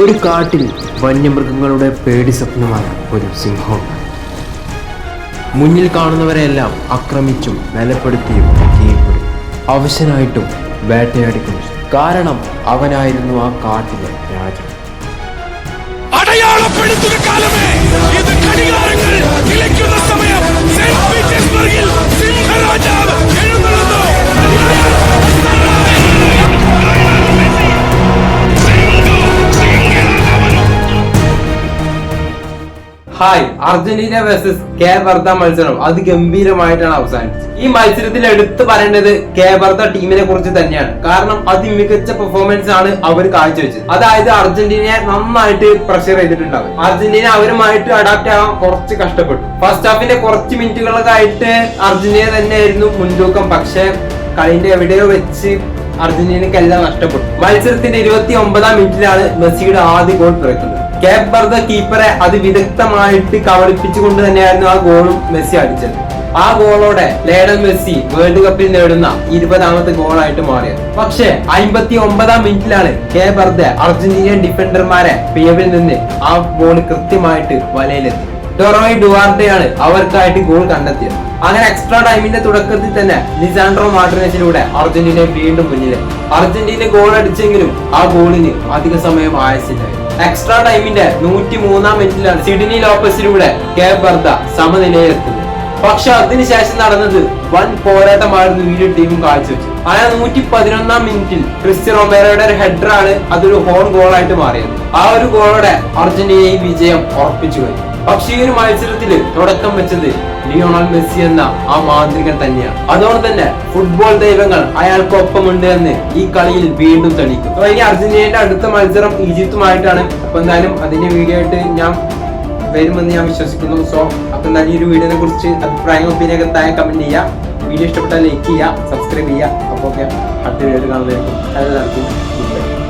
ഒരു കാട്ടിൽ വന്യമൃഗങ്ങളുടെ പേടി സ്വപ്നമായ ഒരു സിംഹം. മുന്നിൽ കാണുന്നവരെല്ലാം ആക്രമിച്ചും ബലപ്പെടുത്തിയും കീഴ്പ്പെടും. അവശനായിട്ടും വേട്ടയാടിക്കും. കാരണം അവനായിരുന്നു ആ കാട്ടിലെ രാജാവ്. അടയാളപ്പെടുത്തുക കാലമേ, ഇത് ഘടികാരങ്ങൾ നിലയ്ക്കുന്ന സമയം. സെന്റ് പീറ്റേഴ്സ്ബർഗിൽ സിംഹരാജാവ് എഴുന്നള്ളുന്നു. Hi, Argentina versus Cape Verde മത്സരം അതിഗംഭീരമായിട്ടാണ് അവസാനിച്ചത്. ഈ മത്സരത്തിൽ എടുത്തു പറയേണ്ടത് കേപ്പ് വെർദെ ടീമിനെ കുറിച്ച് തന്നെയാണ്. കാരണം അതിമികച്ച പെർഫോമൻസ് ആണ് അവർ കാഴ്ചവെച്ചത്. അതായത് അർജന്റീനയെ നന്നായിട്ട് പ്രഷർ ചെയ്തിട്ടുണ്ടാവും. അർജന്റീന അവരുമായിട്ട് അഡാപ്റ്റ് ആവാൻ കുറച്ച് കഷ്ടപ്പെട്ടു. ഫസ്റ്റ് ഹാഫിന്റെ കുറച്ച് മിനിറ്റുകളായിട്ട് അർജന്റീന തന്നെയായിരുന്നു മുൻതൂക്കം. പക്ഷെ കളിന്റെ എവിടെയോ വെച്ച് അർജന്റീനക്ക് എല്ലാം നഷ്ടപ്പെട്ടു. മത്സരത്തിന്റെ 29-ാം മിനിറ്റിലാണ് മെസ്സിയുടെ ആദ്യ ഗോൾ പിറക്കുന്നത്. കേപ്പ് വെർദെ കീപ്പറെ അതിവിദഗ്ധമായിട്ട് കബളിപ്പിച്ചുകൊണ്ട് തന്നെയായിരുന്നു ആ ഗോളും മെസ്സി അടിച്ചത്. ആ ഗോളോടെ ലയണൽ മെസ്സി വേൾഡ് കപ്പിൽ നേടുന്ന 20ാമത്തെ ഗോളായിട്ട് മാറിയത്. പക്ഷേ 59-ാം മിനിറ്റിലാണ് കേപ്പ് വെർദെ അർജന്റീനിയൻ ഡിഫൻഡർമാരെ പിഴവിൽ നിന്ന് ആ ബോൾ കൃത്യമായിട്ട് വലയിലെത്തി. ഡൊറോയ് ഡുവാർഡെയാണ് അവർക്കായിട്ട് ഗോൾ കണ്ടെത്തിയത്. അങ്ങനെ എക്സ്ട്രാ ടൈമിന്റെ തുടക്കത്തിൽ തന്നെ ലിസാൻഡ്രോ മാർട്ടിനസിലൂടെ അർജന്റീന വീണ്ടും മുന്നിലെത്തി. അർജന്റീന ഗോൾ അടിച്ചെങ്കിലും ആ ഗോളിന് അധിക സമയം ആയുസില്ലായിരുന്നു. എക്സ്ട്രാ ടൈമിന്റെ 103-ാം മിനിറ്റിലാണ് സിഡ്നി ലോപ്പസിലൂടെ കേപ്പ് വെർദെ സമനിലയിലെത്തുന്നത്. പക്ഷെ അതിനുശേഷം നടന്നത് വൻ പോരാട്ടമായിരുന്നു ഇരു ടീമും കാഴ്ചവെച്ചത്. അങ്ങനെ 111-ാം മിനിറ്റിൽ ക്രിസ്റ്റ്യാനോ റൊമേറോയുടെ ഒരു ഹെഡറാണ് അതൊരു ഹോൺ ഗോളായിട്ട് മാറിയത്. ആ ഒരു ഗോളോടെ അർജന്റീന ഈ വിജയം ഉറപ്പിച്ചു കഴിഞ്ഞു. പക്ഷേ ഈ ഒരു മത്സരത്തില് തുടക്കം വെച്ചത് ലിയോണൽ മെസ്സി എന്ന ആ മാന്ത്രികൻ തന്നെയാണ്. അതുകൊണ്ട് തന്നെ ഫുട്ബോൾ ദൈവങ്ങൾ അയാൾക്കൊപ്പമുണ്ട് എന്ന് ഈ കളിയിൽ വീണ്ടും തെളിയിക്കും. ഇനി അർജന്റീനയുടെ അടുത്ത മത്സരം ഈജിപ്തുമായിട്ടാണ്. അപ്പൊ എന്തായാലും അതിന്റെ വീഡിയോ ആയിട്ട് ഞാൻ വരുമെന്ന് ഞാൻ വിശ്വസിക്കുന്നു. സോ അപ്പൊ എന്തായാലും ഈ ഒരു വീഡിയോനെ കുറിച്ച് അഭിപ്രായങ്ങൾ ഒപ്പീനിയൊക്കെ താഴെ കമന്റ് ചെയ്യുക. വീഡിയോ ഇഷ്ടപ്പെട്ടാൽ ലൈക്ക് ചെയ്യുക, സബ്സ്ക്രൈബ് ചെയ്യുക. അപ്പോൾ ഓക്കെ, അടുത്ത വീഡിയോയിൽ കാണുന്നതായിരിക്കും. എല്ലാവർക്കും ഗുഡ് ബൈ.